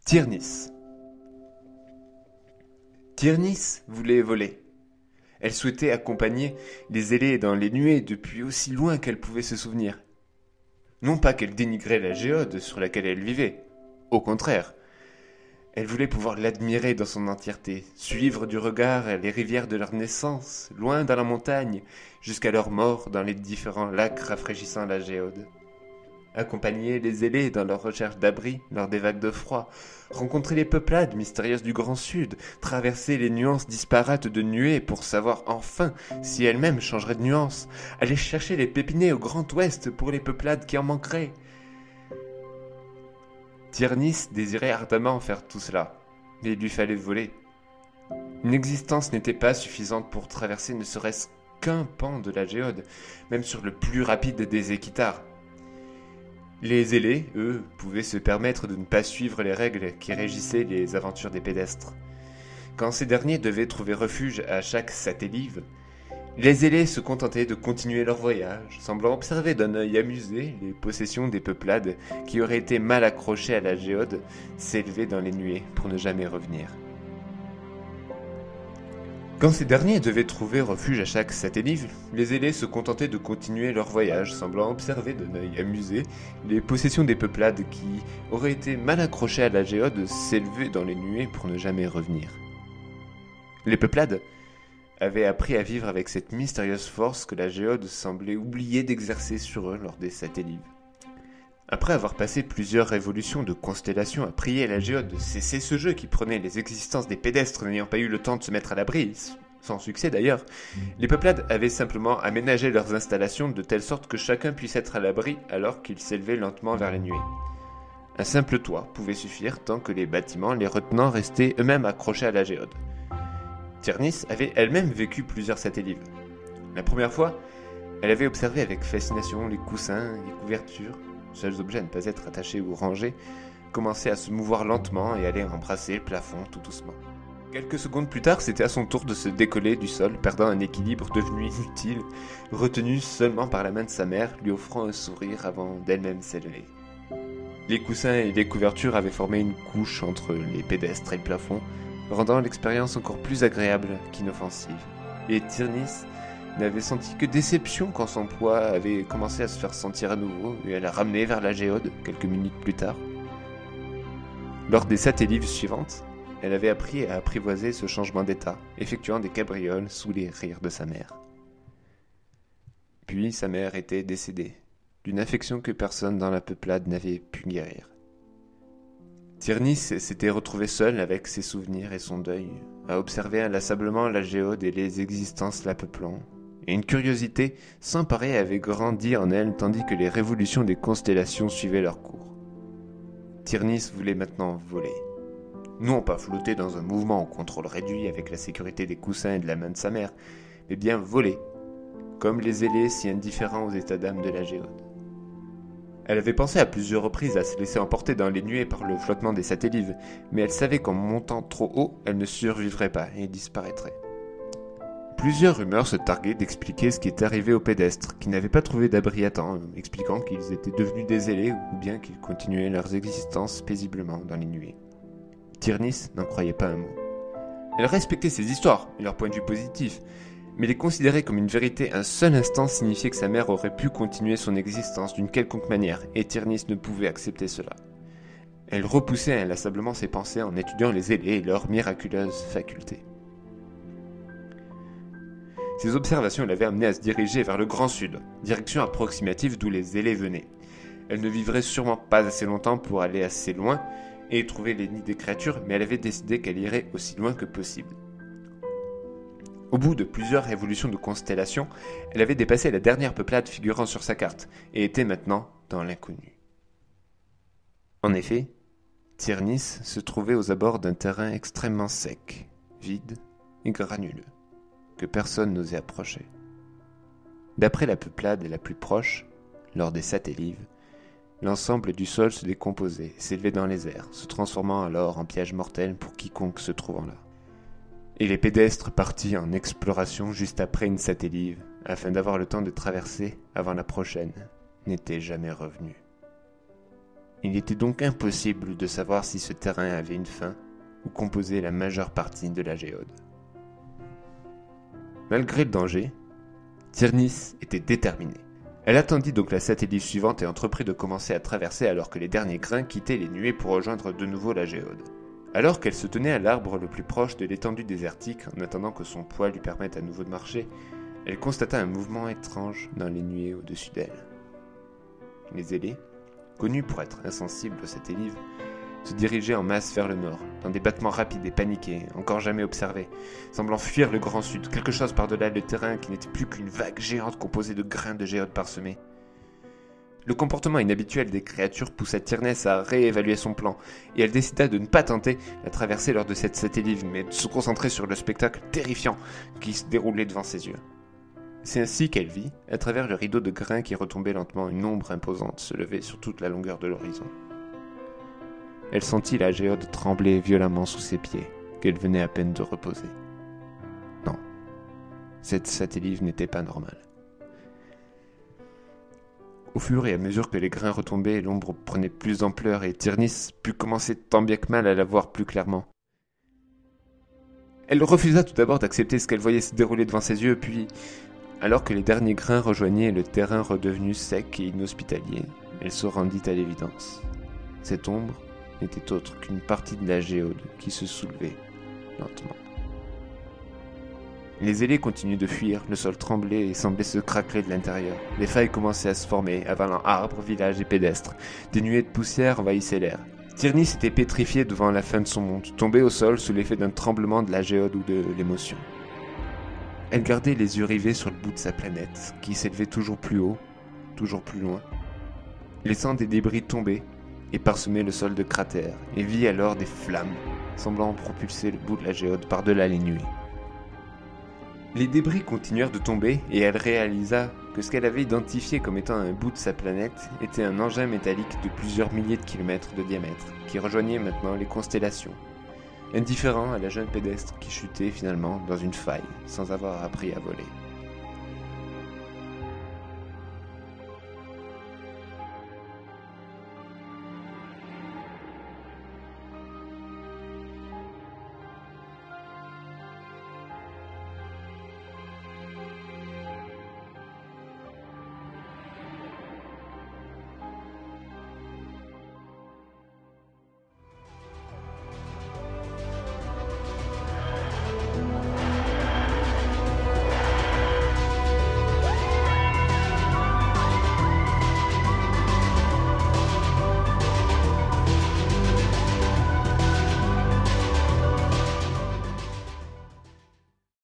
Tyrnis. Tyrnis voulait voler. Elle souhaitait accompagner les ailés dans les nuées depuis aussi loin qu'elle pouvait se souvenir. Non pas qu'elle dénigrait la géode sur laquelle elle vivait, au contraire. Elle voulait pouvoir l'admirer dans son entièreté, suivre du regard les rivières de leur naissance, loin dans la montagne, jusqu'à leur mort dans les différents lacs rafraîchissant la géode. Accompagner les ailés dans leur recherche d'abri lors des vagues de froid, rencontrer les peuplades mystérieuses du Grand Sud, traverser les nuances disparates de nuées pour savoir enfin si elles-mêmes changeraient de nuances, aller chercher les pépinets au Grand Ouest pour les peuplades qui en manqueraient. Tyrnis désirait ardemment faire tout cela, mais il lui fallait voler. Une existence n'était pas suffisante pour traverser ne serait-ce qu'un pan de la géode, même sur le plus rapide des équitards. Les ailés, eux, pouvaient se permettre de ne pas suivre les règles qui régissaient les aventures des pédestres. Quand ces derniers devaient trouver refuge à chaque satellive, les ailés se contentaient de continuer leur voyage, semblant observer d'un œil amusé les possessions des peuplades qui auraient été mal accrochées à la géode, s'élever dans les nuées pour ne jamais revenir. Quand ces derniers devaient trouver refuge à chaque satellive, les ailés se contentaient de continuer leur voyage, semblant observer d'un œil amusé les possessions des peuplades qui auraient été mal accrochées à la géode, s'élever dans les nuées pour ne jamais revenir. Les peuplades avaient appris à vivre avec cette mystérieuse force que la géode semblait oublier d'exercer sur eux lors des satellives. Après avoir passé plusieurs révolutions de constellations à prier la géode de cesser ce jeu qui prenait les existences des pédestres n'ayant pas eu le temps de se mettre à l'abri, sans succès d'ailleurs, les peuplades avaient simplement aménagé leurs installations de telle sorte que chacun puisse être à l'abri alors qu'ils s'élevaient lentement vers les nuées. Un simple toit pouvait suffire tant que les bâtiments les retenant restaient eux-mêmes accrochés à la géode. Tyrnis avait elle-même vécu plusieurs satellives. La première fois, elle avait observé avec fascination les coussins, les couvertures, seuls objets à ne pas être attachés ou rangés, commençaient à se mouvoir lentement et allaient embrasser le plafond tout doucement. Quelques secondes plus tard, c'était à son tour de se décoller du sol, perdant un équilibre devenu inutile, retenu seulement par la main de sa mère, lui offrant un sourire avant d'elle-même s'élever. Les coussins et les couvertures avaient formé une couche entre les pédestres et le plafond, rendant l'expérience encore plus agréable qu'inoffensive. Et Tyrnis n'avait senti que déception quand son poids avait commencé à se faire sentir à nouveau et à la ramener vers la géode quelques minutes plus tard. Lors des satellives suivantes, elle avait appris à apprivoiser ce changement d'état, effectuant des cabrioles sous les rires de sa mère. Puis sa mère était décédée, d'une affection que personne dans la peuplade n'avait pu guérir. Tyrnis s'était retrouvée seule avec ses souvenirs et son deuil, à observer inlassablement la géode et les existences la peuplant, et une curiosité sans pareille avait grandi en elle tandis que les révolutions des constellations suivaient leur cours. Tyrnis voulait maintenant voler. Non pas flotter dans un mouvement au contrôle réduit avec la sécurité des coussins et de la main de sa mère, mais bien voler, comme les ailés si indifférents aux états d'âme de la géode. Elle avait pensé à plusieurs reprises à se laisser emporter dans les nuées par le flottement des satellives, mais elle savait qu'en montant trop haut, elle ne survivrait pas et disparaîtrait. Plusieurs rumeurs se targuaient d'expliquer ce qui était arrivé aux pédestres, qui n'avaient pas trouvé d'abri à temps, expliquant qu'ils étaient devenus des ailés ou bien qu'ils continuaient leurs existences paisiblement dans les nuées. Tyrnis n'en croyait pas un mot. Elle respectait ces histoires et leur point de vue positif, mais les considérer comme une vérité un seul instant signifiait que sa mère aurait pu continuer son existence d'une quelconque manière, et Tyrnis ne pouvait accepter cela. Elle repoussait inlassablement ses pensées en étudiant les ailés et leurs miraculeuses facultés. Ces observations l'avaient amenée à se diriger vers le Grand Sud, direction approximative d'où les ailés venaient. Elle ne vivrait sûrement pas assez longtemps pour aller assez loin et trouver les nids des créatures, mais elle avait décidé qu'elle irait aussi loin que possible. Au bout de plusieurs révolutions de constellations, elle avait dépassé la dernière peuplade figurant sur sa carte, et était maintenant dans l'inconnu. En effet, Tyrnis se trouvait aux abords d'un terrain extrêmement sec, vide et granuleux, que personne n'osait approcher. D'après la peuplade la plus proche, lors des satellives, l'ensemble du sol se décomposait, s'élevait dans les airs, se transformant alors en piège mortel pour quiconque se trouvant là. Et les pédestres partis en exploration juste après une satellive, afin d'avoir le temps de traverser avant la prochaine, n'étaient jamais revenus. Il était donc impossible de savoir si ce terrain avait une fin ou composait la majeure partie de la géode. Malgré le danger, Tyrnis était déterminée. Elle attendit donc la satellite suivante et entreprit de commencer à traverser alors que les derniers grains quittaient les nuées pour rejoindre de nouveau la géode. Alors qu'elle se tenait à l'arbre le plus proche de l'étendue désertique en attendant que son poids lui permette à nouveau de marcher, elle constata un mouvement étrange dans les nuées au-dessus d'elle. Les ailés, connus pour être insensibles aux satellites, se dirigeaient en masse vers le nord, dans des battements rapides et paniqués, encore jamais observés, semblant fuir le grand sud, quelque chose par-delà le terrain qui n'était plus qu'une vague géante composée de grains de géode parsemés. Le comportement inhabituel des créatures poussa Tyrnis à réévaluer son plan, et elle décida de ne pas tenter la traversée lors de cette satellite, mais de se concentrer sur le spectacle terrifiant qui se déroulait devant ses yeux. C'est ainsi qu'elle vit, à travers le rideau de grains qui retombait lentement, une ombre imposante se lever sur toute la longueur de l'horizon. Elle sentit la géode trembler violemment sous ses pieds, qu'elle venait à peine de reposer. Non, cette satellite n'était pas normale. Au fur et à mesure que les grains retombaient, l'ombre prenait plus d'ampleur et Tyrnis put commencer tant bien que mal à la voir plus clairement. Elle refusa tout d'abord d'accepter ce qu'elle voyait se dérouler devant ses yeux, puis, alors que les derniers grains rejoignaient le terrain redevenu sec et inhospitalier, elle se rendit à l'évidence. Cette ombre n'était autre qu'une partie de la géode qui se soulevait lentement. Les ailés continuaient de fuir, le sol tremblait et semblait se craqueler de l'intérieur. Les failles commençaient à se former, avalant arbres, villages et pédestres. Des nuées de poussière envahissaient l'air. Tyrnis était pétrifiée devant la fin de son monde, tombée au sol sous l'effet d'un tremblement de la géode ou de l'émotion. Elle gardait les yeux rivés sur le bout de sa planète, qui s'élevait toujours plus haut, toujours plus loin, laissant des débris tomber et parsemer le sol de cratères, et vit alors des flammes, semblant propulser le bout de la géode par-delà les nuées. Les débris continuèrent de tomber, et elle réalisa que ce qu'elle avait identifié comme étant un bout de sa planète était un engin métallique de plusieurs milliers de kilomètres de diamètre, qui rejoignait maintenant les constellations, indifférent à la jeune pédestre qui chutait finalement dans une faille, sans avoir appris à voler.